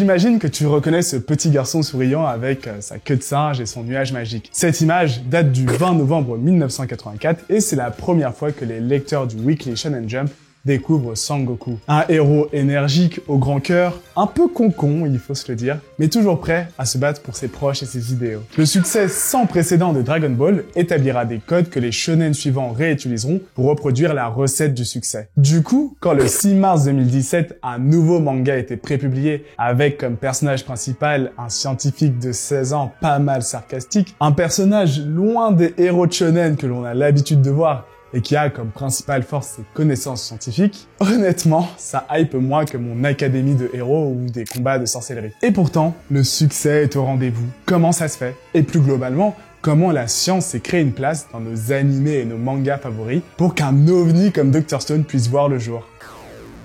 J'imagine que tu reconnais ce petit garçon souriant avec sa queue de singe et son nuage magique. Cette image date du 20 novembre 1984 et c'est la première fois que les lecteurs du Weekly Shonen Jump découvre Sangoku. Un héros énergique au grand cœur, un peu con-con, il faut se le dire, mais toujours prêt à se battre pour ses proches et ses idéaux. Le succès sans précédent de Dragon Ball établira des codes que les shonen suivants réutiliseront pour reproduire la recette du succès. Du coup, quand le 6 mars 2017, un nouveau manga était prépublié avec comme personnage principal un scientifique de 16 ans pas mal sarcastique, un personnage loin des héros de shonen que l'on a l'habitude de voir, et qui a comme principale force ses connaissances scientifiques, honnêtement, ça hype moins que mon académie de héros ou des combats de sorcellerie. Et pourtant, le succès est au rendez-vous. Comment ça se fait? Et plus globalement, comment la science s'est créée une place dans nos animés et nos mangas favoris pour qu'un ovni comme Dr Stone puisse voir le jour?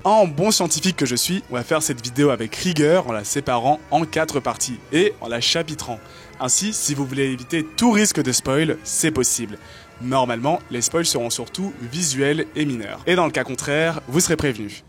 En bon scientifique que je suis, on va faire cette vidéo avec rigueur en la séparant en 4 parties et en la chapitrant. Ainsi, si vous voulez éviter tout risque de spoil, c'est possible. Normalement, les spoils seront surtout visuels et mineurs. Et dans le cas contraire, vous serez prévenus.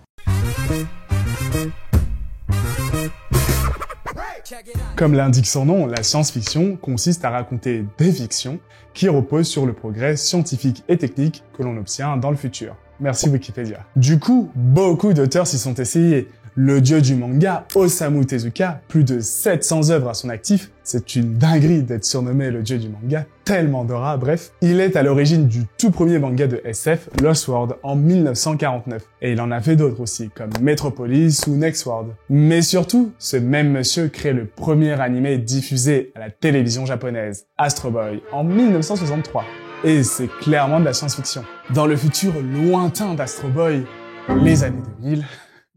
Comme l'indique son nom, la science-fiction consiste à raconter des fictions qui reposent sur le progrès scientifique et technique que l'on obtient dans le futur. Merci Wikipédia. Du coup, beaucoup d'auteurs s'y sont essayés. Le dieu du manga, Osamu Tezuka, plus de 700 œuvres à son actif, c'est une dinguerie d'être surnommé le dieu du manga, tellement d'aura, bref. Il est à l'origine du tout premier manga de SF, Lost World, en 1949. Et il en a fait d'autres aussi, comme Metropolis ou Next World. Mais surtout, ce même monsieur crée le premier animé diffusé à la télévision japonaise, Astro Boy, en 1963. Et c'est clairement de la science-fiction. Dans le futur lointain d'Astro Boy, les années 2000...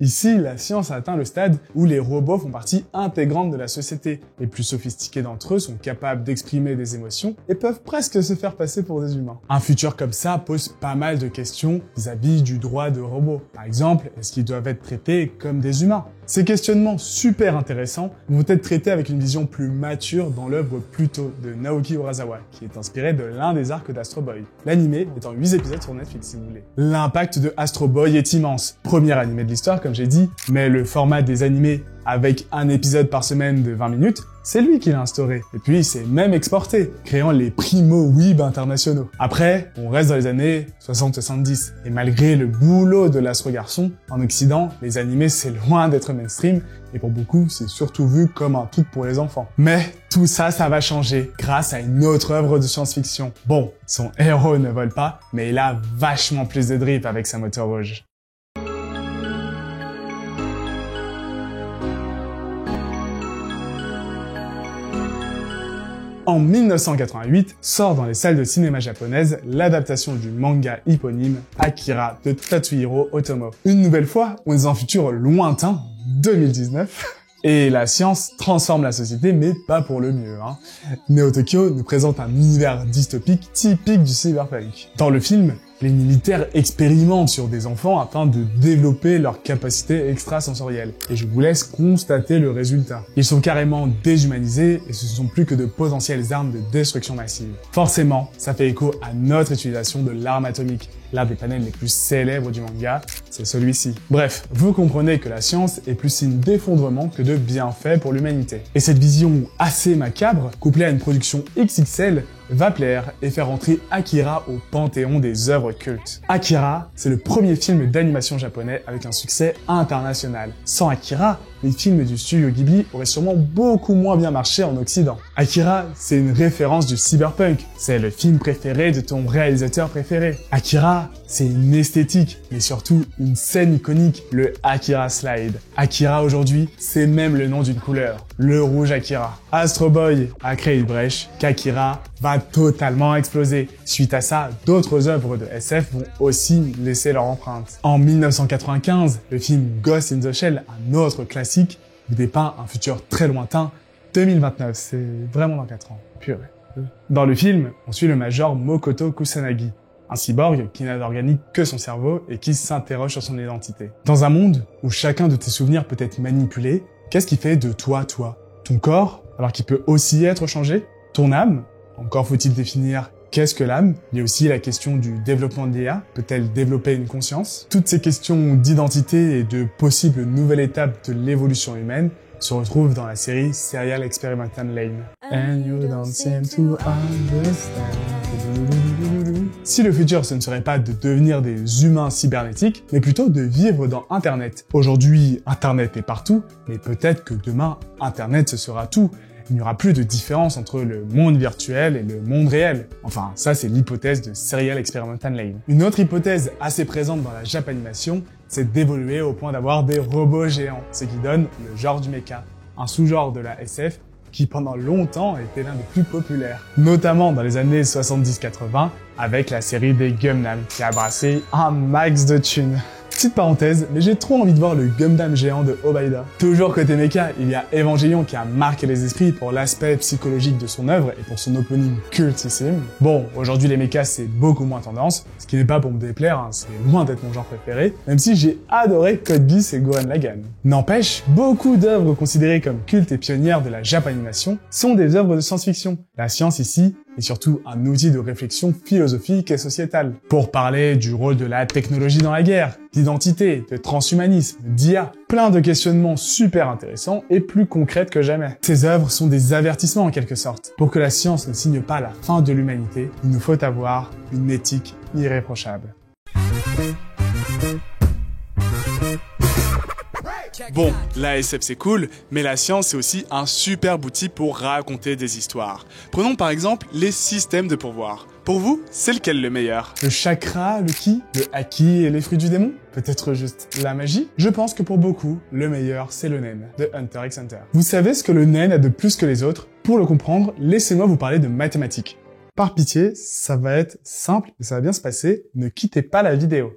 Ici, la science a atteint le stade où les robots font partie intégrante de la société. Les plus sophistiqués d'entre eux sont capables d'exprimer des émotions et peuvent presque se faire passer pour des humains. Un futur comme ça pose pas mal de questions vis-à-vis du droit de robots. Par exemple, est-ce qu'ils doivent être traités comme des humains? Ces questionnements super intéressants vont être traités avec une vision plus mature dans l'œuvre Pluto de Naoki Urasawa, qui est inspirée de l'un des arcs d'Astro Boy. L'animé est en 8 épisodes sur Netflix si vous voulez. L'impact de Astro Boy est immense. Premier animé de l'histoire, comme j'ai dit, mais le format des animés avec un épisode par semaine de 20 minutes, c'est lui qui l'a instauré. Et puis, il s'est même exporté, créant les primo-weeb internationaux. Après, on reste dans les années 60-70. Et malgré le boulot de l'Astro Garçon, en Occident, les animés, c'est loin d'être mainstream. Et pour beaucoup, c'est surtout vu comme un truc pour les enfants. Mais tout ça, ça va changer grâce à une autre œuvre de science-fiction. Bon, son héros ne vole pas, mais il a vachement plus de drip avec sa moto rouge. En 1988, sort dans les salles de cinéma japonaises l'adaptation du manga éponyme Akira de Tatsuhiro Otomo. Une nouvelle fois, on est dans un futur lointain, 2019, et la science transforme la société, mais pas pour le mieux. Neo Tokyo nous présente un univers dystopique typique du cyberpunk. Dans le film, les militaires expérimentent sur des enfants afin de développer leurs capacités extrasensorielles. Et je vous laisse constater le résultat. Ils sont carrément déshumanisés et ce ne sont plus que de potentielles armes de destruction massive. Forcément, ça fait écho à notre utilisation de l'arme atomique. L'un des panels les plus célèbres du manga, c'est celui-ci. Bref, vous comprenez que la science est plus signe d'effondrement que de bienfait pour l'humanité. Et cette vision assez macabre, couplée à une production XXL, va plaire et faire entrer Akira au panthéon des œuvres cultes. Akira, c'est le premier film d'animation japonais avec un succès international. Sans Akira, les films du studio Ghibli auraient sûrement beaucoup moins bien marché en Occident. Akira, c'est une référence du cyberpunk. C'est le film préféré de ton réalisateur préféré. Akira, c'est une esthétique, mais surtout une scène iconique, le Akira Slide. Akira aujourd'hui, c'est même le nom d'une couleur, le rouge Akira. Astro Boy a créé une brèche qu'Akira va totalement exploser. Suite à ça, d'autres œuvres de SF vont aussi laisser leur empreinte. En 1995, le film Ghost in the Shell, un autre classique, dépeint un futur très lointain, 2029, c'est vraiment dans 4 ans. Purée. Dans le film, on suit le major Mokoto Kusanagi, un cyborg qui n'a d'organique que son cerveau et qui s'interroge sur son identité. Dans un monde où chacun de tes souvenirs peut être manipulé, qu'est-ce qui fait de toi, toi? Ton corps, alors qu'il peut aussi être changé? Ton âme? Encore faut-il définir qu'est-ce que l'âme? Il y a aussi la question du développement de l'IA. Peut-elle développer une conscience? Toutes ces questions d'identité et de possibles nouvelles étapes de l'évolution humaine se retrouve dans la série Serial Experimental Lane. And you don't seem to understand. Si le futur, ce ne serait pas de devenir des humains cybernétiques, mais plutôt de vivre dans Internet. Aujourd'hui, Internet est partout, mais peut-être que demain, Internet ce sera tout. Il n'y aura plus de différence entre le monde virtuel et le monde réel. Enfin, ça c'est l'hypothèse de Serial Experimental Lane. Une autre hypothèse assez présente dans la Japanimation, c'est d'évoluer au point d'avoir des robots géants, ce qui donne le genre du mecha, un sous-genre de la SF qui pendant longtemps était l'un des plus populaires, notamment dans les années 70-80 avec la série des Gundam qui a brassé un max de thunes. Petite parenthèse, mais j'ai trop envie de voir le Gundam géant de Obaida. Toujours côté mecha, il y a Evangelion qui a marqué les esprits pour l'aspect psychologique de son œuvre et pour son opening cultissime. Bon, aujourd'hui les mechas c'est beaucoup moins tendance, ce qui n'est pas pour me déplaire, hein, c'est loin d'être mon genre préféré, même si j'ai adoré Code Geass et Gurren Lagann. N'empêche, beaucoup d'œuvres considérées comme cultes et pionnières de la Japanimation sont des œuvres de science-fiction. La science ici est surtout un outil de réflexion philosophique et sociétale. Pour parler du rôle de la technologie dans la guerre, d'identité, de transhumanisme, d'IA, plein de questionnements super intéressants et plus concrètes que jamais. Ces œuvres sont des avertissements en quelque sorte. Pour que la science ne signe pas la fin de l'humanité, il nous faut avoir une éthique irréprochable. Bon, la SF c'est cool, mais la science c'est aussi un superbe outil pour raconter des histoires. Prenons par exemple les systèmes de pouvoir. Pour vous, c'est lequel le meilleur? Le chakra, le ki, le haki et les fruits du démon? Peut-être juste la magie? Je pense que pour beaucoup, le meilleur c'est le nen, de Hunter x Hunter. Vous savez ce que le nen a de plus que les autres? Pour le comprendre, laissez-moi vous parler de mathématiques. Par pitié, ça va être simple et ça va bien se passer, ne quittez pas la vidéo.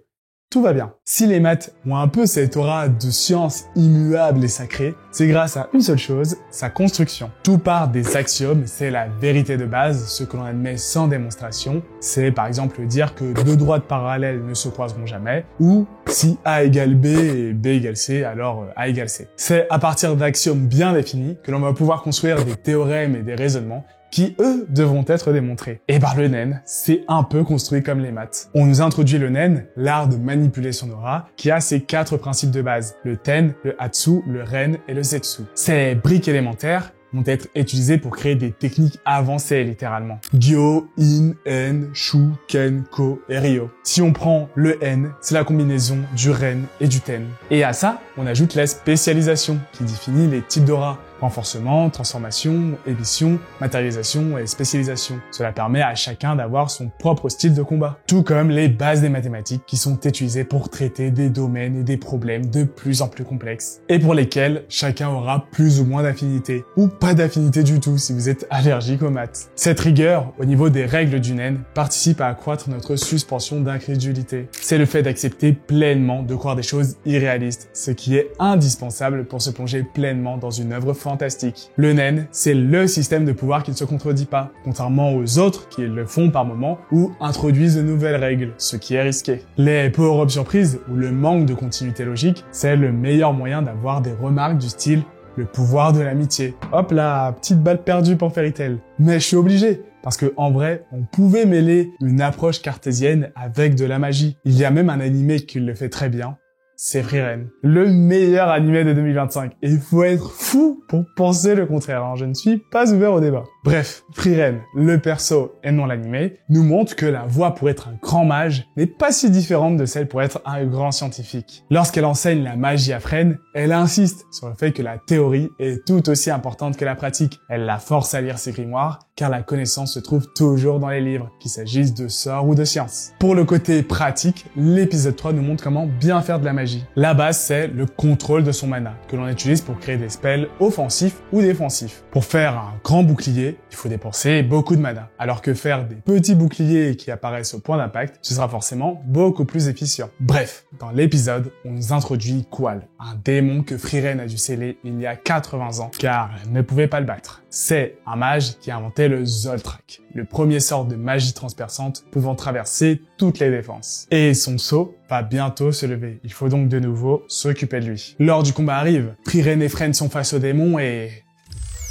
Tout va bien. Si les maths ont un peu cette aura de science immuable et sacrée, c'est grâce à une seule chose, sa construction. Tout part des axiomes, c'est la vérité de base, ce que l'on admet sans démonstration. C'est par exemple dire que deux droites parallèles ne se croiseront jamais, ou si A égale B et B égale C, alors A égale C. C'est à partir d'axiomes bien définis que l'on va pouvoir construire des théorèmes et des raisonnements qui, eux, devront être démontrés. Et par le nen, c'est un peu construit comme les maths. On nous introduit le nen, l'art de manipuler son aura, qui a ses 4 principes de base, le ten, le hatsu, le ren et le zetsu. Ces briques élémentaires vont être utilisées pour créer des techniques avancées, littéralement. Gyo, In, En, Shu, Ken, Ko et Ryo. Si on prend le N, c'est la combinaison du Ren et du Ten. Et à ça, on ajoute la spécialisation, qui définit les types d'aura. Renforcement, transformation, émission, matérialisation et spécialisation. Cela permet à chacun d'avoir son propre style de combat. Tout comme les bases des mathématiques qui sont utilisées pour traiter des domaines et des problèmes de plus en plus complexes. Et pour lesquels chacun aura plus ou moins d'affinité. Ou pas d'affinité du tout si vous êtes allergique aux maths. Cette rigueur, au niveau des règles du nen, participe à accroître notre suspension d'incrédulité. C'est le fait d'accepter pleinement de croire des choses irréalistes, ce qui est indispensable pour se plonger pleinement dans une œuvre fantastique. Le nen, c'est le système de pouvoir qui ne se contredit pas, contrairement aux autres qui le font par moments ou introduisent de nouvelles règles, ce qui est risqué. Les power-up surprises ou le manque de continuité logique, c'est le meilleur moyen d'avoir des remarques du style « le pouvoir de l'amitié ». Hop là, petite balle perdue pour Fairy Tail. Mais je suis obligé, parce que en vrai, on pouvait mêler une approche cartésienne avec de la magie. Il y a même un animé qui le fait très bien. C'est Frieren, le meilleur animé de 2025. Et il faut être fou pour penser le contraire, hein. Je ne suis pas ouvert au débat. Bref, Frieren, le perso et non l'animé, nous montre que la voie pour être un grand mage n'est pas si différente de celle pour être un grand scientifique. Lorsqu'elle enseigne la magie à Fren, elle insiste sur le fait que la théorie est tout aussi importante que la pratique. Elle la force à lire ses grimoires, car la connaissance se trouve toujours dans les livres, qu'il s'agisse de sorts ou de sciences. Pour le côté pratique, l'épisode 3 nous montre comment bien faire de la magie. La base, c'est le contrôle de son mana, que l'on utilise pour créer des spells offensifs ou défensifs. Pour faire un grand bouclier, il faut dépenser beaucoup de mana, alors que faire des petits boucliers qui apparaissent au point d'impact, ce sera forcément beaucoup plus efficient. Bref, dans l'épisode, on nous introduit Qual, un démon que Frieren a dû sceller il y a 80 ans, car elle ne pouvait pas le battre. C'est un mage qui a inventé le Zoltrak, le premier sort de magie transperçante pouvant traverser toutes les défenses. Et son sceau va bientôt se lever, il faut donc de nouveau s'occuper de lui. L'heure du combat arrive, Frieren et Fren sont face au démon et...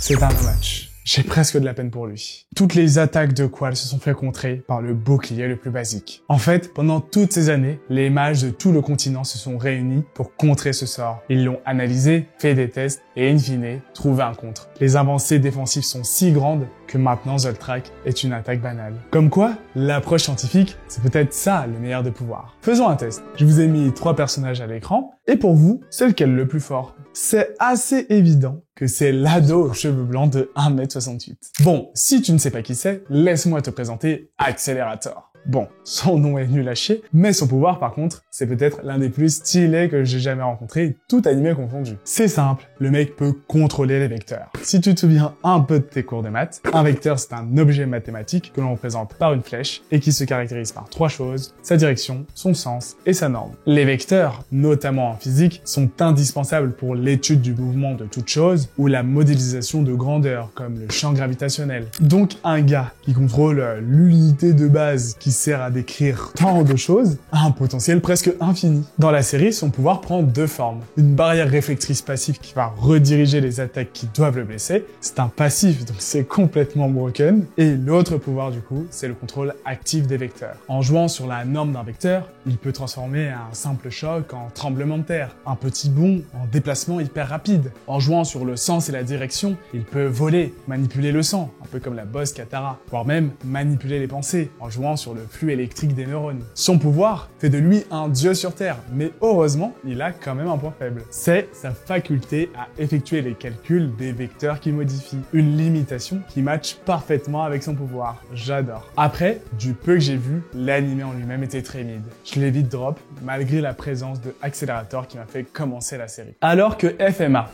c'est un match. J'ai presque de la peine pour lui. Toutes les attaques de Qual se sont fait contrer par le bouclier le plus basique. En fait, pendant toutes ces années, les mages de tout le continent se sont réunis pour contrer ce sort. Ils l'ont analysé, fait des tests et in fine, trouvé un contre. Les avancées défensives sont si grandes que maintenant Zoltrak est une attaque banale. Comme quoi, l'approche scientifique, c'est peut-être ça le meilleur des pouvoirs. Faisons un test. Je vous ai mis 3 personnages à l'écran, et pour vous, c'est lequel le plus fort? C'est assez évident que c'est l'ado aux cheveux blancs de 1m68. Bon, si tu ne sais pas qui c'est, laisse-moi te présenter Accelerator. Bon, son nom est nul à chier, mais son pouvoir par contre, c'est peut-être l'un des plus stylés que j'ai jamais rencontré, tout animé confondu. C'est simple, le mec peut contrôler les vecteurs. Si tu te souviens un peu de tes cours de maths, un vecteur c'est un objet mathématique que l'on représente par une flèche et qui se caractérise par 3 choses, sa direction, son sens et sa norme. Les vecteurs, notamment en physique, sont indispensables pour l'étude du mouvement de toute chose ou la modélisation de grandeur, comme le champ gravitationnel. Donc un gars qui contrôle l'unité de base qui sert à décrire tant de choses, a un potentiel presque infini. Dans la série, son pouvoir prend 2 formes. Une barrière réflectrice passive qui va rediriger les attaques qui doivent le blesser, c'est un passif, donc c'est complètement broken. Et l'autre pouvoir du coup, c'est le contrôle actif des vecteurs. En jouant sur la norme d'un vecteur, il peut transformer un simple choc en tremblement de terre, un petit bond en déplacement hyper rapide. En jouant sur le sens et la direction, il peut voler, manipuler le sang, un peu comme la boss Katara, voire même manipuler les pensées, en jouant sur le flux électrique des neurones. Son pouvoir fait de lui un dieu sur Terre, mais heureusement, il a quand même un point faible. C'est sa faculté à effectuer les calculs des vecteurs qu'il modifie. Une limitation qui matche parfaitement avec son pouvoir. J'adore. Après, du peu que j'ai vu, l'anime en lui-même était très mid. Je l'ai vite drop, malgré la présence de Accelerator qui m'a fait commencer la série. Alors que FMA,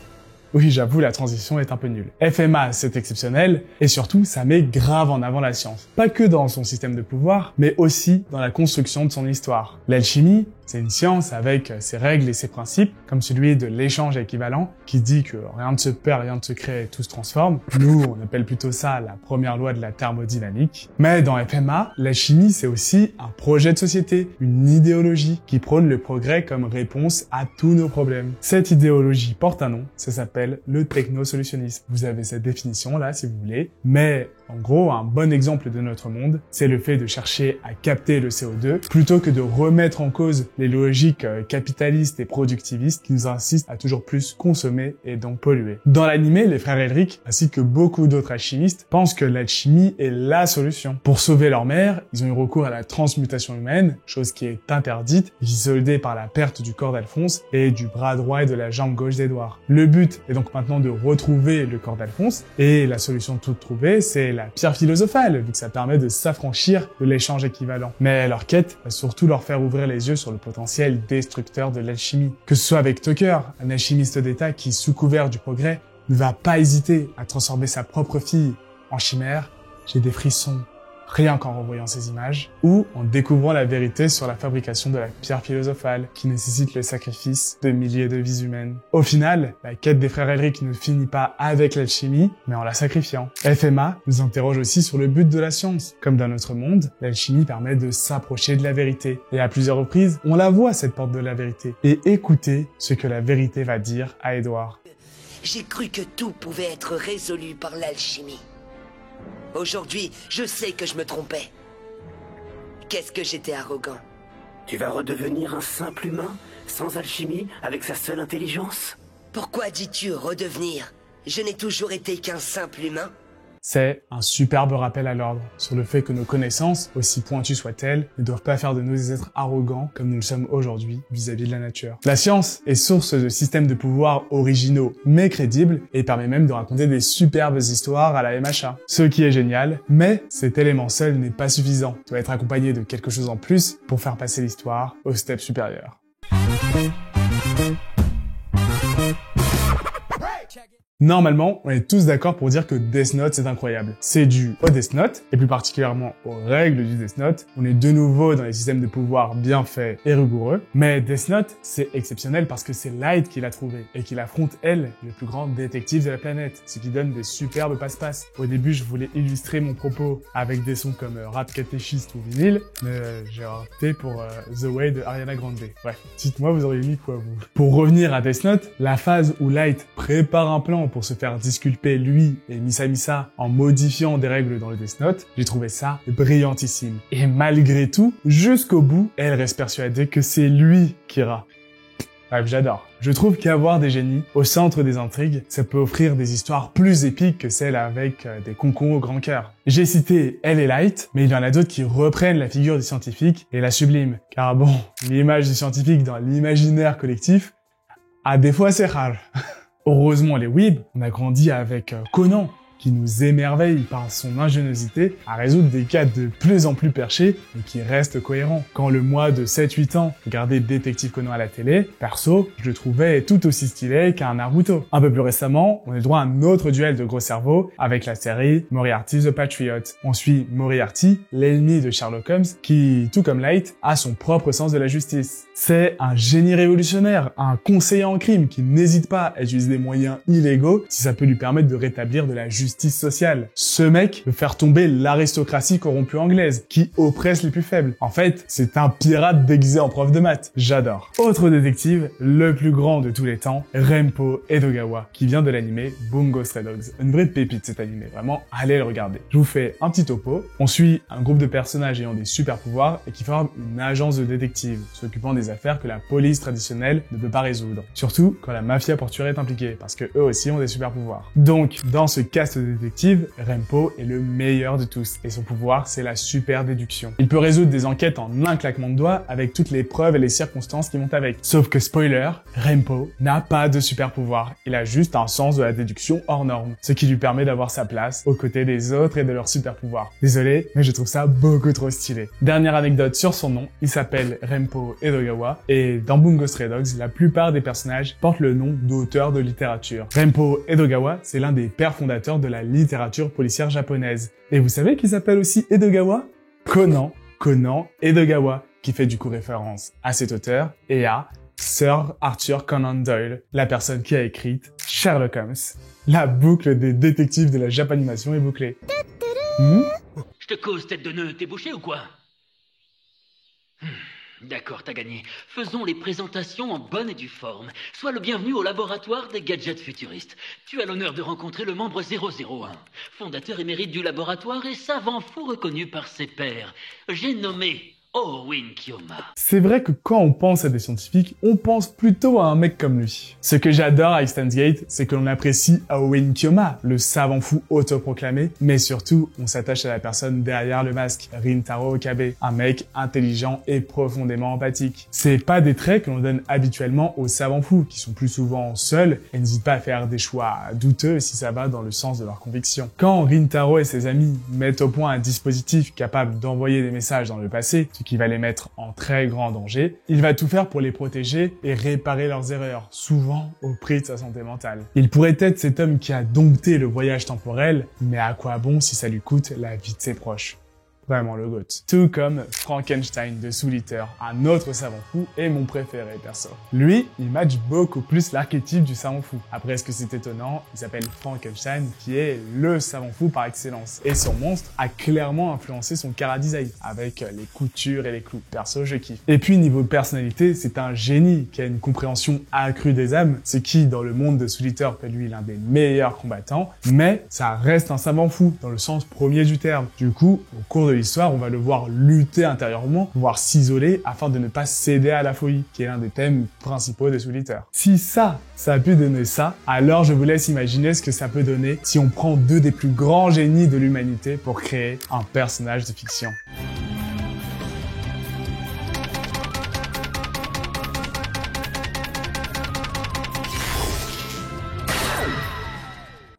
oui, j'avoue, la transition est un peu nulle. FMA, c'est exceptionnel, et surtout, ça met grave en avant la science. Pas que dans son système de pouvoir, mais aussi dans la construction de son histoire. L'alchimie, c'est une science avec ses règles et ses principes, comme celui de l'échange équivalent, qui dit que rien ne se perd, rien ne se crée, tout se transforme. Nous, on appelle plutôt ça la première loi de la thermodynamique. Mais dans FMA, l'alchimie, c'est aussi un projet de société, une idéologie qui prône le progrès comme réponse à tous nos problèmes. Cette idéologie porte un nom, ça s'appelle le technosolutionnisme. Vous avez cette définition là, si vous voulez. Mais en gros, un bon exemple de notre monde, c'est le fait de chercher à capter le CO2 plutôt que de remettre en cause les logiques capitalistes et productivistes qui nous incitent à toujours plus consommer et donc polluer. Dans l'animé, les frères Elric, ainsi que beaucoup d'autres alchimistes, pensent que l'alchimie est la solution. Pour sauver leur mère, ils ont eu recours à la transmutation humaine, chose qui est interdite, et qui est soldée par la perte du corps d'Alphonse et du bras droit et de la jambe gauche d'Édouard. Le but est donc maintenant de retrouver le corps d'Alphonse, et la solution toute trouvée, c'est la pierre philosophale, vu que ça permet de s'affranchir de l'échange équivalent. Mais leur quête va surtout leur faire ouvrir les yeux sur le potentiel destructeur de l'alchimie. Que ce soit avec Tucker, un alchimiste d'État qui, sous couvert du progrès, ne va pas hésiter à transformer sa propre fille en chimère. J'ai des frissons rien qu'en revoyant ces images, ou en découvrant la vérité sur la fabrication de la pierre philosophale, qui nécessite le sacrifice de milliers de vies humaines. Au final, la quête des frères Elric ne finit pas avec l'alchimie, mais en la sacrifiant. FMA nous interroge aussi sur le but de la science. Comme dans notre monde, l'alchimie permet de s'approcher de la vérité. Et à plusieurs reprises, on la voit, cette porte de la vérité. Et écoutez ce que la vérité va dire à Édouard. J'ai cru que tout pouvait être résolu par l'alchimie. Aujourd'hui, je sais que je me trompais. Qu'est-ce que j'étais arrogant. Tu vas redevenir un simple humain, sans alchimie, avec sa seule intelligence? Pourquoi dis-tu redevenir? Je n'ai toujours été qu'un simple humain. C'est un superbe rappel à l'ordre sur le fait que nos connaissances, aussi pointues soient-elles, ne doivent pas faire de nous des êtres arrogants comme nous le sommes aujourd'hui vis-à-vis de la nature. La science est source de systèmes de pouvoir originaux mais crédibles et permet même de raconter des superbes histoires à la MHA. Ce qui est génial, mais cet élément seul n'est pas suffisant. Il doit être accompagné de quelque chose en plus pour faire passer l'histoire au step supérieur. Normalement, on est tous d'accord pour dire que Death Note c'est incroyable. C'est dû au Death Note, et plus particulièrement aux règles du Death Note. On est de nouveau dans les systèmes de pouvoir bien faits et rigoureux. Mais Death Note, c'est exceptionnel parce que c'est Light qui l'a trouvé, et qu'il affronte elle, le plus grand détective de la planète, ce qui donne des superbes passe-passe. Au début, je voulais illustrer mon propos avec des sons comme rap catéchiste ou vinyle, mais j'ai opté pour The Way de Ariana Grande. Bref, dites-moi vous auriez mis quoi vous? Pour revenir à Death Note, la phase où Light prépare un plan pour se faire disculper lui et Misa Misa en modifiant des règles dans le Death Note, j'ai trouvé ça brillantissime. Et malgré tout, jusqu'au bout, elle reste persuadée que c'est lui Kira. Bref, j'adore. Je trouve qu'avoir des génies au centre des intrigues, ça peut offrir des histoires plus épiques que celles avec des concons au grand cœur. J'ai cité Elle et Light, mais il y en a d'autres qui reprennent la figure du scientifique et la subliment. Car bon, l'image du scientifique dans l'imaginaire collectif a des fois assez rare. Heureusement les weebs, on a grandi avec Conan, qui nous émerveille par son ingéniosité à résoudre des cas de plus en plus perchés mais qui restent cohérents. Quand le moi de 7-8 ans regardait Détective Conan à la télé, perso, je le trouvais tout aussi stylé qu'un Naruto. Un peu plus récemment, on a eu droit à un autre duel de gros cerveaux avec la série Moriarty the Patriot. On suit Moriarty, l'ennemi de Sherlock Holmes, qui, tout comme Light, a son propre sens de la justice. C'est un génie révolutionnaire, un conseiller en crime qui n'hésite pas à utiliser des moyens illégaux si ça peut lui permettre de rétablir de la justice sociale. Ce mec veut faire tomber l'aristocratie corrompue anglaise, qui oppresse les plus faibles. En fait, c'est un pirate déguisé en prof de maths. J'adore. Autre détective, le plus grand de tous les temps, Renpo Edogawa, qui vient de l'anime Bungo Stray Dogs. Une vraie pépite cet anime, vraiment, allez le regarder. Je vous fais un petit topo. On suit un groupe de personnages ayant des super pouvoirs et qui forment une agence de détectives, s'occupant des affaires que la police traditionnelle ne peut pas résoudre. Surtout quand la mafia portuaire est impliquée, parce que eux aussi ont des super pouvoirs. Donc, dans ce cast de détectives, Renpo est le meilleur de tous, et son pouvoir, c'est la super déduction. Il peut résoudre des enquêtes en un claquement de doigts avec toutes les preuves et les circonstances qui vont avec. Sauf que, spoiler, Renpo n'a pas de super pouvoir. Il a juste un sens de la déduction hors norme, ce qui lui permet d'avoir sa place aux côtés des autres et de leurs super pouvoirs. Désolé, mais je trouve ça beaucoup trop stylé. Dernière anecdote sur son nom, il s'appelle Renpo Edogawa, et dans Bungo Stray Dogs, la plupart des personnages portent le nom d'auteurs de littérature. Renpo Edogawa, c'est l'un des pères fondateurs de la littérature policière japonaise. Et vous savez qui s'appelle aussi Edogawa? Conan Edogawa, qui fait du coup référence à cet auteur et à Sir Arthur Conan Doyle, la personne qui a écrit Sherlock Holmes. La boucle des détectives de la Japanimation est bouclée. Je te cause, tête de nœud, t'es bouché ou quoi? D'accord, t'as gagné. Faisons les présentations en bonne et due forme. Sois le bienvenu au laboratoire des gadgets futuristes. Tu as l'honneur de rencontrer le membre 001, fondateur émérite du laboratoire et savant fou reconnu par ses pairs. J'ai nommé Owen Kyoma. C'est vrai que quand on pense à des scientifiques, on pense plutôt à un mec comme lui. Ce que j'adore avec Steins Gate, c'est que l'on apprécie Owen Kyoma, le savant fou autoproclamé, mais surtout, on s'attache à la personne derrière le masque, Rintaro Okabe, un mec intelligent et profondément empathique. C'est pas des traits que l'on donne habituellement aux savants fous, qui sont plus souvent seuls et n'hésitent pas à faire des choix douteux si ça va dans le sens de leurs convictions. Quand Rintaro et ses amis mettent au point un dispositif capable d'envoyer des messages dans le passé, ce qui va les mettre en très grand danger, il va tout faire pour les protéger et réparer leurs erreurs, souvent au prix de sa santé mentale. Il pourrait être cet homme qui a dompté le voyage temporel, mais à quoi bon si ça lui coûte la vie de ses proches? Vraiment le GOAT. Tout comme Frankenstein de Soul Eater, un autre savant fou et mon préféré perso. Lui, il match beaucoup plus l'archétype du savant fou. Après, est-ce que c'est étonnant? Il s'appelle Frankenstein, qui est le savant fou par excellence. Et son monstre a clairement influencé son chara-design, avec les coutures et les clous. Perso, je kiffe. Et puis, niveau personnalité, c'est un génie qui a une compréhension accrue des âmes, ce qui, dans le monde de Soul Eater, fait lui l'un des meilleurs combattants, mais ça reste un savant fou, dans le sens premier du terme. Du coup, au cours de l'histoire, on va le voir lutter intérieurement, voire s'isoler afin de ne pas céder à la folie, qui est l'un des thèmes principaux de Soul Eater. Si ça a pu donner ça, alors je vous laisse imaginer ce que ça peut donner si on prend deux des plus grands génies de l'humanité pour créer un personnage de fiction.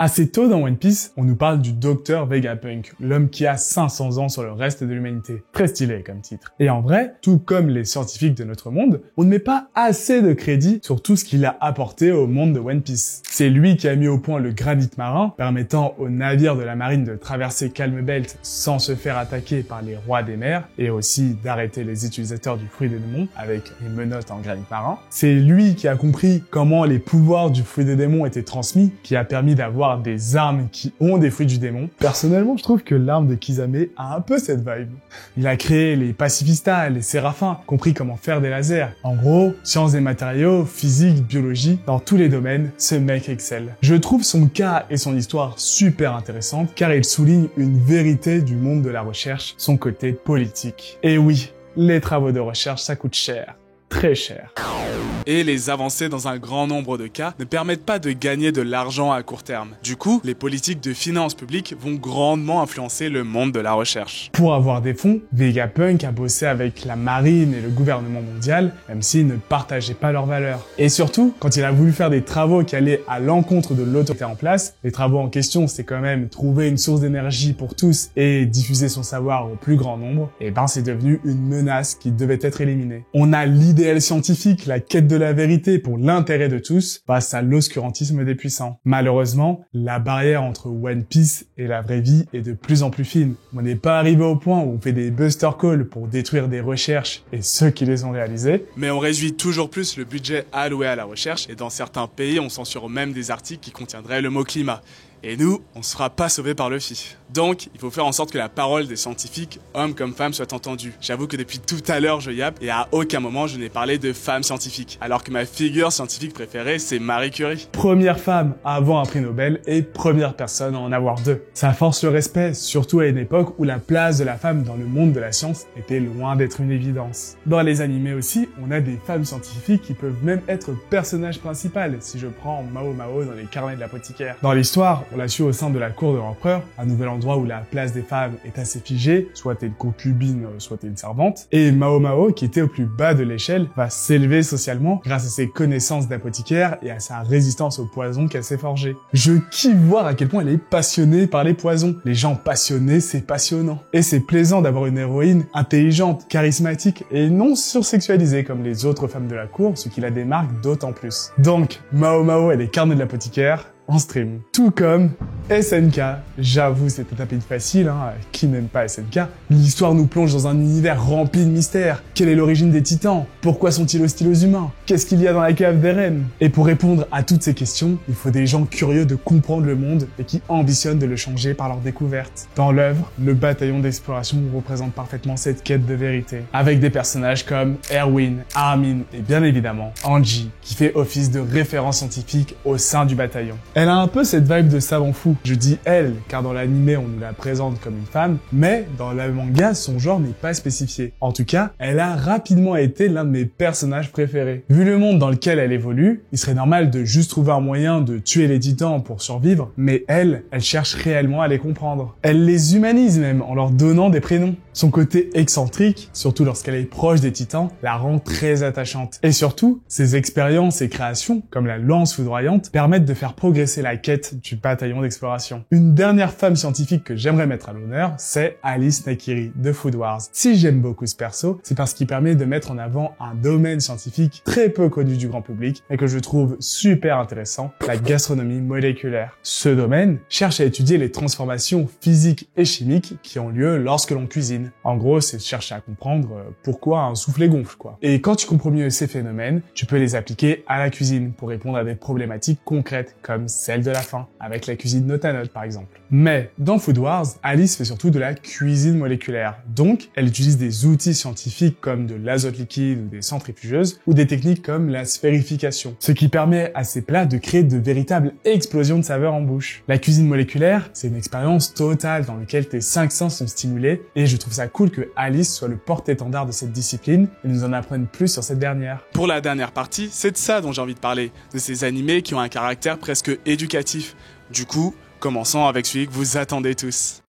Assez tôt dans One Piece, on nous parle du docteur Vegapunk, l'homme qui a 500 ans sur le reste de l'humanité. Très stylé comme titre. Et en vrai, tout comme les scientifiques de notre monde, on ne met pas assez de crédit sur tout ce qu'il a apporté au monde de One Piece. C'est lui qui a mis au point le granit marin, permettant aux navires de la marine de traverser Calm Belt sans se faire attaquer par les rois des mers, et aussi d'arrêter les utilisateurs du fruit des démons avec les menottes en granit marin. C'est lui qui a compris comment les pouvoirs du fruit des démons étaient transmis, qui a permis d'avoir avoir des armes qui ont des fruits du démon. Personnellement, je trouve que l'arme de Kisame a un peu cette vibe. Il a créé les pacifistas, les séraphins, compris comment faire des lasers. En gros, sciences des matériaux, physique, biologie, dans tous les domaines, ce mec excelle. Je trouve son cas et son histoire super intéressantes car il souligne une vérité du monde de la recherche, son côté politique. Et oui, les travaux de recherche, ça coûte cher. Très cher. Et les avancées dans un grand nombre de cas ne permettent pas de gagner de l'argent à court terme. Du coup, les politiques de finances publiques vont grandement influencer le monde de la recherche. Pour avoir des fonds, Vegapunk a bossé avec la marine et le gouvernement mondial, même s'ils ne partageaient pas leurs valeurs. Et surtout, quand il a voulu faire des travaux qui allaient à l'encontre de l'autorité en place, les travaux en question, c'est quand même trouver une source d'énergie pour tous et diffuser son savoir au plus grand nombre, et ben c'est devenu une menace qui devait être éliminée. On a l'idéal scientifique, la quête de la vérité pour l'intérêt de tous face à l'obscurantisme des puissants. Malheureusement, la barrière entre One Piece et la vraie vie est de plus en plus fine. On n'est pas arrivé au point où on fait des buster calls pour détruire des recherches et ceux qui les ont réalisées. Mais on réduit toujours plus le budget alloué à la recherche et dans certains pays, on censure même des articles qui contiendraient le mot climat. Et nous, on se fera pas sauver par Luffy. Donc, il faut faire en sorte que la parole des scientifiques, hommes comme femmes, soit entendue. J'avoue que depuis tout à l'heure, je yappe et à aucun moment je n'ai parlé de femmes scientifiques. Alors que ma figure scientifique préférée, c'est Marie Curie. Première femme à avoir un prix Nobel et première personne à en avoir deux. Ça force le respect, surtout à une époque où la place de la femme dans le monde de la science était loin d'être une évidence. Dans les animés aussi, on a des femmes scientifiques qui peuvent même être personnages principales, si je prends Mao Mao dans les carnets de l'apothicaire. Dans l'histoire, on l'a su au sein de la cour de l'empereur, un nouvel endroit où la place des femmes est assez figée, soit t'es une concubine, soit t'es une servante, et Mao Mao, qui était au plus bas de l'échelle, va s'élever socialement grâce à ses connaissances d'apothicaire et à sa résistance aux poisons qu'elle s'est forgée. Je kiffe voir à quel point elle est passionnée par les poisons. Les gens passionnés, c'est passionnant. Et c'est plaisant d'avoir une héroïne intelligente, charismatique et non sursexualisée comme les autres femmes de la cour, ce qui la démarque d'autant plus. Donc, Mao Mao et les carnets de l'apothicaire, en stream. Tout comme SNK. J'avoue, c'était tapé de facile, hein. Qui n'aime pas SNK? L'histoire nous plonge dans un univers rempli de mystères. Quelle est l'origine des titans? Pourquoi sont-ils hostiles aux humains? Qu'est-ce qu'il y a dans la cave d'Eren? Et pour répondre à toutes ces questions, il faut des gens curieux de comprendre le monde et qui ambitionnent de le changer par leur découverte. Dans l'œuvre, le bataillon d'exploration représente parfaitement cette quête de vérité. Avec des personnages comme Erwin, Armin et bien évidemment Angie, qui fait office de référence scientifique au sein du bataillon. Elle a un peu cette vibe de savant fou. Je dis elle, car dans l'anime on nous la présente comme une femme, mais dans le manga, son genre n'est pas spécifié. En tout cas, elle a rapidement été l'un de mes personnages préférés. Vu le monde dans lequel elle évolue, il serait normal de juste trouver un moyen de tuer les titans pour survivre, mais elle cherche réellement à les comprendre. Elle les humanise même en leur donnant des prénoms. Son côté excentrique, surtout lorsqu'elle est proche des titans, la rend très attachante. Et surtout, ses expériences et créations, comme la lance foudroyante, permettent de faire progresser la quête du bataillon d'exploration. Une dernière femme scientifique que j'aimerais mettre à l'honneur, c'est Alice Nakiri de Food Wars. Si j'aime beaucoup ce perso, c'est parce qu'il permet de mettre en avant un domaine scientifique très peu connu du grand public, mais que je trouve super intéressant, la gastronomie moléculaire. Ce domaine cherche à étudier les transformations physiques et chimiques qui ont lieu lorsque l'on cuisine. En gros, c'est chercher à comprendre pourquoi un soufflet gonfle, quoi. Et quand tu comprends mieux ces phénomènes, tu peux les appliquer à la cuisine pour répondre à des problématiques concrètes, comme celle de la faim, avec la cuisine note à note par exemple. Mais dans Food Wars, Alice fait surtout de la cuisine moléculaire. Donc, elle utilise des outils scientifiques comme de l'azote liquide ou des centrifugeuses, ou des techniques comme la sphérification, ce qui permet à ces plats de créer de véritables explosions de saveurs en bouche. La cuisine moléculaire, c'est une expérience totale dans laquelle tes 5 sens sont stimulés, et je trouve ça cool que Alice soit le porte-étendard de cette discipline et nous en apprenne plus sur cette dernière. Pour la dernière partie, c'est de ça dont j'ai envie de parler, de ces animés qui ont un caractère presque éducatif. Du coup, commençons avec celui que vous attendez tous.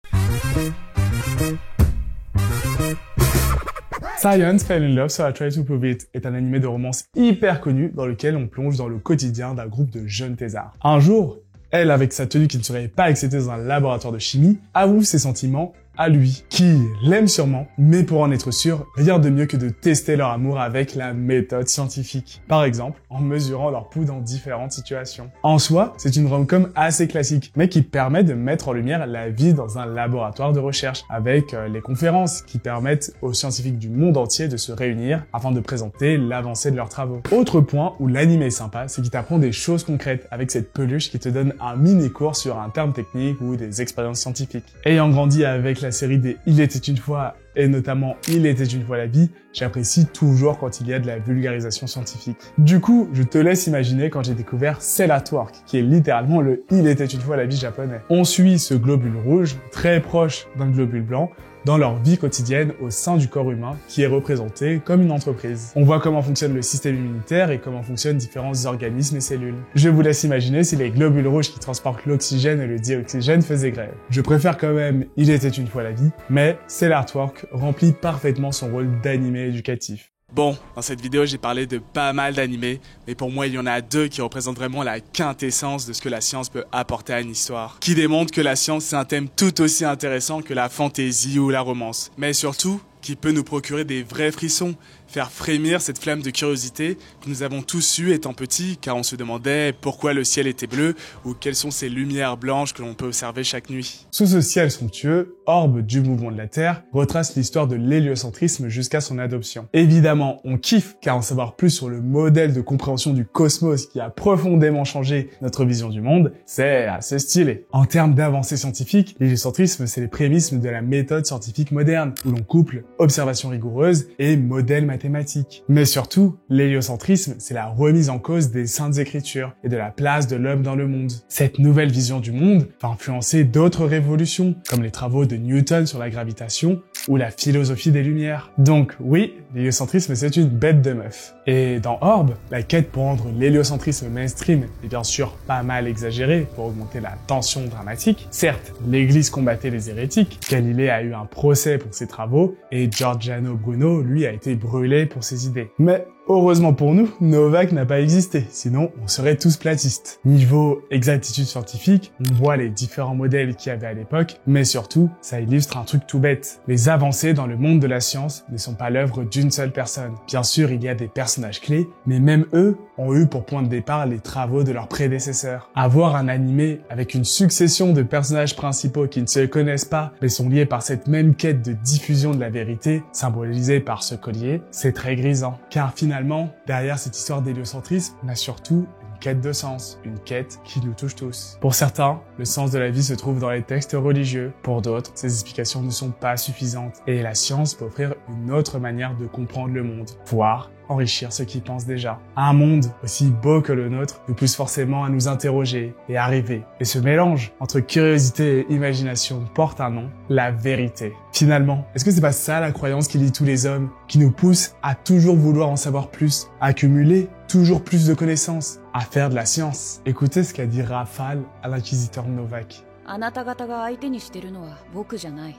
Science Fell in Love, so I Try to Prove It est un animé de romance hyper connu dans lequel on plonge dans le quotidien d'un groupe de jeunes thésards. Un jour, elle, avec sa tenue qui ne serait pas acceptée dans un laboratoire de chimie, avoue ses sentiments à lui, qui l'aime sûrement, mais pour en être sûr, rien de mieux que de tester leur amour avec la méthode scientifique. Par exemple, en mesurant leur pouls dans différentes situations. En soi, c'est une rom-com assez classique, mais qui permet de mettre en lumière la vie dans un laboratoire de recherche, avec les conférences qui permettent aux scientifiques du monde entier de se réunir afin de présenter l'avancée de leurs travaux. Autre point où l'anime est sympa, c'est qu'il t'apprend des choses concrètes avec cette peluche qui te donne un mini-cours sur un terme technique ou des expériences scientifiques. Ayant grandi avec la série des Il était une fois et notamment Il était une fois la vie, j'apprécie toujours quand il y a de la vulgarisation scientifique. Du coup, je te laisse imaginer quand j'ai découvert Cell at Work, qui est littéralement le Il était une fois la vie japonais. On suit ce globule rouge, très proche d'un globule blanc, dans leur vie quotidienne au sein du corps humain qui est représenté comme une entreprise. On voit comment fonctionne le système immunitaire et comment fonctionnent différents organismes et cellules. Je vous laisse imaginer si les globules rouges qui transportent l'oxygène et le dioxygène faisaient grève. Je préfère quand même Il était une fois la vie, mais Cell at Work remplit parfaitement son rôle d'animé éducatif. Bon, dans cette vidéo, j'ai parlé de pas mal d'animés, mais pour moi, il y en a deux qui représentent vraiment la quintessence de ce que la science peut apporter à une histoire, qui démontrent que la science, c'est un thème tout aussi intéressant que la fantaisie ou la romance, mais surtout, qui peut nous procurer des vrais frissons, faire frémir cette flamme de curiosité que nous avons tous eue étant petits, car on se demandait pourquoi le ciel était bleu ou quelles sont ces lumières blanches que l'on peut observer chaque nuit. Sous ce ciel somptueux, Orbe du mouvement de la Terre retrace l'histoire de l'héliocentrisme jusqu'à son adoption. Évidemment, on kiffe, car en savoir plus sur le modèle de compréhension du cosmos qui a profondément changé notre vision du monde, c'est assez stylé. En termes d'avancées scientifiques, l'héliocentrisme, c'est les prémices de la méthode scientifique moderne, où l'on couple observation rigoureuse et modèle mathématique. Mais surtout, l'héliocentrisme, c'est la remise en cause des saintes écritures et de la place de l'homme dans le monde. Cette nouvelle vision du monde va influencer d'autres révolutions, comme les travaux de Newton sur la gravitation ou la philosophie des Lumières. Donc oui, l'héliocentrisme, c'est une bête de meuf. Et dans Orbe, la quête pour rendre l'héliocentrisme mainstream est bien sûr pas mal exagérée pour augmenter la tension dramatique. Certes, l'Église combattait les hérétiques, Galilée a eu un procès pour ses travaux, et Giordano Bruno, lui, a été brûlé pour ses idées. Mais heureusement pour nous, Novak n'a pas existé, sinon on serait tous platistes. Niveau exactitude scientifique, on voit les différents modèles qu'il y avait à l'époque, mais surtout, ça illustre un truc tout bête. Les avancées dans le monde de la science ne sont pas l'œuvre d'une seule personne. Bien sûr, il y a des personnages clés, mais même eux ont eu pour point de départ les travaux de leurs prédécesseurs. Avoir un animé avec une succession de personnages principaux qui ne se connaissent pas, mais sont liés par cette même quête de diffusion de la vérité, symbolisée par ce collier, c'est très grisant. Car finalement, derrière cette histoire d'héliocentrisme, on a surtout une quête de sens, une quête qui nous touche tous. Pour certains, le sens de la vie se trouve dans les textes religieux. Pour d'autres, ces explications ne sont pas suffisantes. Et la science peut offrir une autre manière de comprendre le monde, voire enrichir ceux qui pensent déjà. Un monde aussi beau que le nôtre nous pousse forcément à nous interroger et à rêver. Et ce mélange entre curiosité et imagination porte un nom, la vérité. Finalement, est-ce que c'est pas ça la croyance qui lie tous les hommes, qui nous pousse à toujours vouloir en savoir plus, à accumuler toujours plus de connaissances, à faire de la science? Écoutez ce qu'a dit Rafale à l'inquisiteur Novak. あなた方が相手にしてるのは僕じゃない。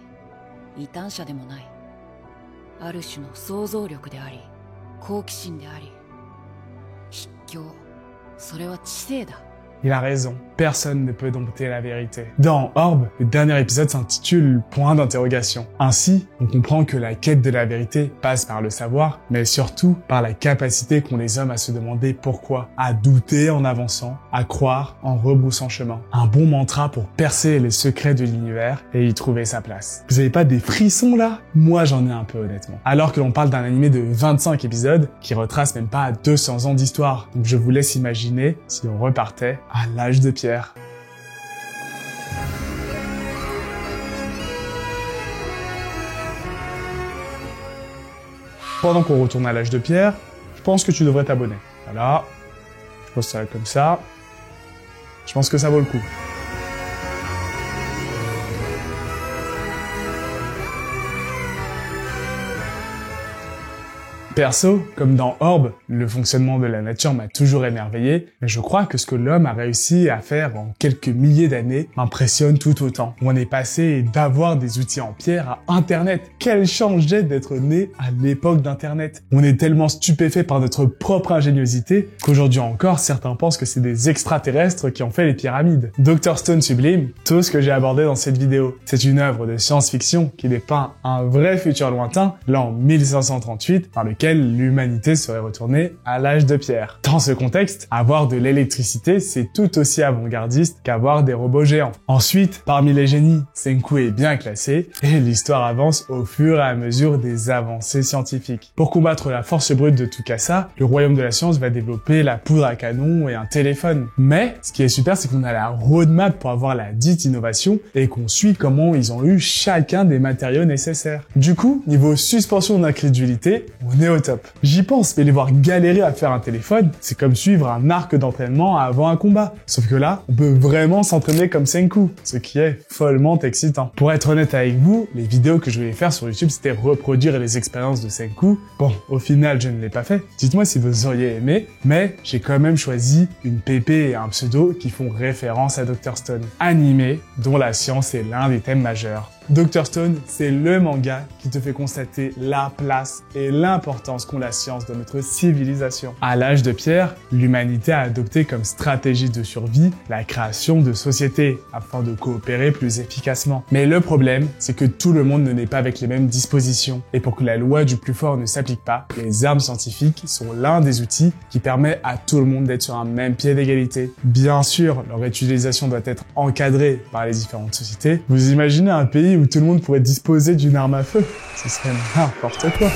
異端者でもない。ある種の想像力であり、好奇心であり、筆教、それは知性だ。 Il a raison, personne ne peut dompter la vérité. Dans Orbe, le dernier épisode s'intitule Point d'interrogation. Ainsi, on comprend que la quête de la vérité passe par le savoir, mais surtout par la capacité qu'ont les hommes à se demander pourquoi, à douter en avançant, à croire en rebroussant chemin. Un bon mantra pour percer les secrets de l'univers et y trouver sa place. Vous avez pas des frissons là? Moi j'en ai un peu honnêtement. Alors que l'on parle d'un animé de 25 épisodes qui retrace même pas 200 ans d'histoire. Donc je vous laisse imaginer si on repartait à l'âge de pierre. Pendant qu'on retourne à l'âge de pierre, je pense que tu devrais t'abonner. Voilà. Je pose ça comme ça. Je pense que ça vaut le coup. Perso, comme dans Orb, le fonctionnement de la nature m'a toujours émerveillé, mais je crois que ce que l'homme a réussi à faire en quelques milliers d'années m'impressionne tout autant. On est passé d'avoir des outils en pierre à Internet. Quel chance j'ai d'être né à l'époque d'Internet. On est tellement stupéfait par notre propre ingéniosité qu'aujourd'hui encore, certains pensent que c'est des extraterrestres qui ont fait les pyramides. Dr Stone sublime tout ce que j'ai abordé dans cette vidéo. C'est une œuvre de science-fiction qui dépeint un vrai futur lointain, l'an 1538, par lequel l'humanité serait retournée à l'âge de pierre. Dans ce contexte, avoir de l'électricité, c'est tout aussi avant-gardiste qu'avoir des robots géants. Ensuite, parmi les génies, Senku est bien classé et l'histoire avance au fur et à mesure des avancées scientifiques. Pour combattre la force brute de Tsukasa, le royaume de la science va développer la poudre à canon et un téléphone. Mais, ce qui est super, c'est qu'on a la roadmap pour avoir la dite innovation et qu'on suit comment ils ont eu chacun des matériaux nécessaires. Du coup, niveau suspension d'incrédulité, on est au top. J'y pense, mais les voir galérer à faire un téléphone, c'est comme suivre un arc d'entraînement avant un combat. Sauf que là, on peut vraiment s'entraîner comme Senku, ce qui est follement excitant. Pour être honnête avec vous, les vidéos que je voulais faire sur YouTube, c'était reproduire les expériences de Senku. Bon, au final, je ne l'ai pas fait. Dites-moi si vous auriez aimé, mais j'ai quand même choisi une PP et un pseudo qui font référence à Dr Stone. Animé, dont la science est l'un des thèmes majeurs. Dr Stone, c'est le manga qui te fait constater la place et l'importance qu'ont la science dans notre civilisation. À l'âge de pierre, l'humanité a adopté comme stratégie de survie la création de sociétés afin de coopérer plus efficacement. Mais le problème, c'est que tout le monde ne naît pas avec les mêmes dispositions. Et pour que la loi du plus fort ne s'applique pas, les armes scientifiques sont l'un des outils qui permet à tout le monde d'être sur un même pied d'égalité. Bien sûr, leur utilisation doit être encadrée par les différentes sociétés. Vous imaginez un pays où tout le monde pourrait disposer d'une arme à feu? Ce serait n'importe quoi.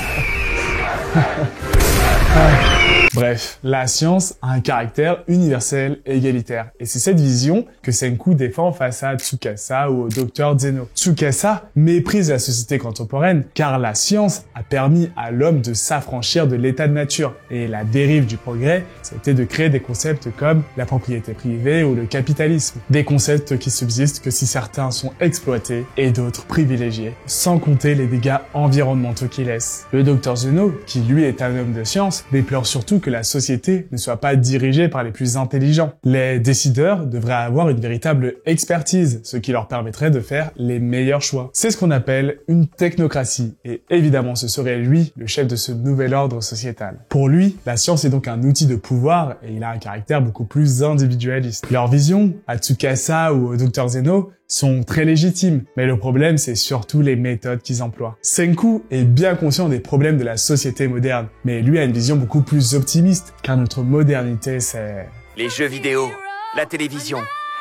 Bref, la science a un caractère universel et égalitaire. Et c'est cette vision que Senku défend face à Tsukasa ou au Dr Zeno. Tsukasa méprise la société contemporaine car la science a permis à l'homme de s'affranchir de l'état de nature. Et la dérive du progrès, c'était de créer des concepts comme la propriété privée ou le capitalisme. Des concepts qui subsistent que si certains sont exploités et d'autres privilégiés. Sans compter les dégâts environnementaux qu'ils laissent. Le Dr Zeno, qui lui est un homme de science, déplore surtout que la société ne soit pas dirigée par les plus intelligents. Les décideurs devraient avoir une véritable expertise, ce qui leur permettrait de faire les meilleurs choix. C'est ce qu'on appelle une technocratie, et évidemment ce serait lui le chef de ce nouvel ordre sociétal. Pour lui, la science est donc un outil de pouvoir, et il a un caractère beaucoup plus individualiste. Leur vision, à Tsukasa ou au Dr Zeno, sont très légitimes, mais le problème c'est surtout les méthodes qu'ils emploient. Senku est bien conscient des problèmes de la société moderne, mais lui a une vision beaucoup plus optimiste, car notre modernité c'est... Les jeux vidéo, la télévision,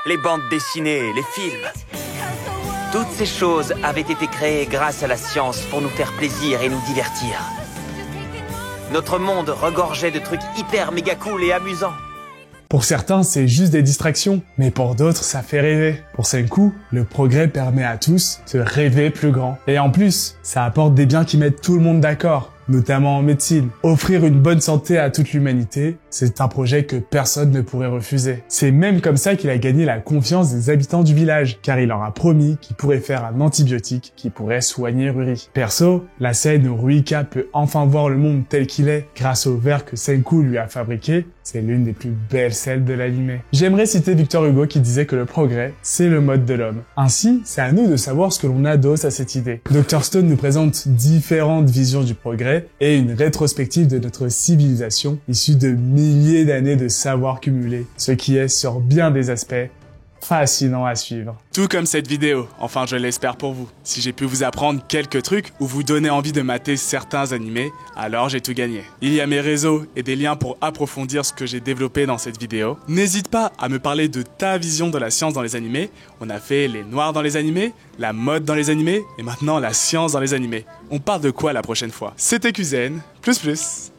les bandes dessinées, les films. Toutes ces choses avaient été créées grâce à la science pour nous faire plaisir et nous divertir. Notre monde regorgeait de trucs hyper méga cool et amusants. Pour certains, c'est juste des distractions, mais pour d'autres, ça fait rêver. Pour Senku, le progrès permet à tous de rêver plus grand. Et en plus, ça apporte des biens qui mettent tout le monde d'accord, notamment en médecine. Offrir une bonne santé à toute l'humanité, c'est un projet que personne ne pourrait refuser. C'est même comme ça qu'il a gagné la confiance des habitants du village, car il leur a promis qu'il pourrait faire un antibiotique qui pourrait soigner Ruri. Perso, la scène où Ruika peut enfin voir le monde tel qu'il est grâce au verre que Senku lui a fabriqué, c'est l'une des plus belles scènes de l'anime. J'aimerais citer Victor Hugo qui disait que le progrès, c'est le mode de l'homme. Ainsi, c'est à nous de savoir ce que l'on adosse à cette idée. Dr Stone nous présente différentes visions du progrès et une rétrospective de notre civilisation issue de milliers d'années de savoir cumulé, ce qui est sur bien des aspects fascinant à suivre. Tout comme cette vidéo, enfin je l'espère pour vous. Si j'ai pu vous apprendre quelques trucs ou vous donner envie de mater certains animés, alors j'ai tout gagné. Il y a mes réseaux et des liens pour approfondir ce que j'ai développé dans cette vidéo. N'hésite pas à me parler de ta vision de la science dans les animés. On a fait les noirs dans les animés, la mode dans les animés et maintenant la science dans les animés. On parle de quoi la prochaine fois? C'était Kuzen, plus.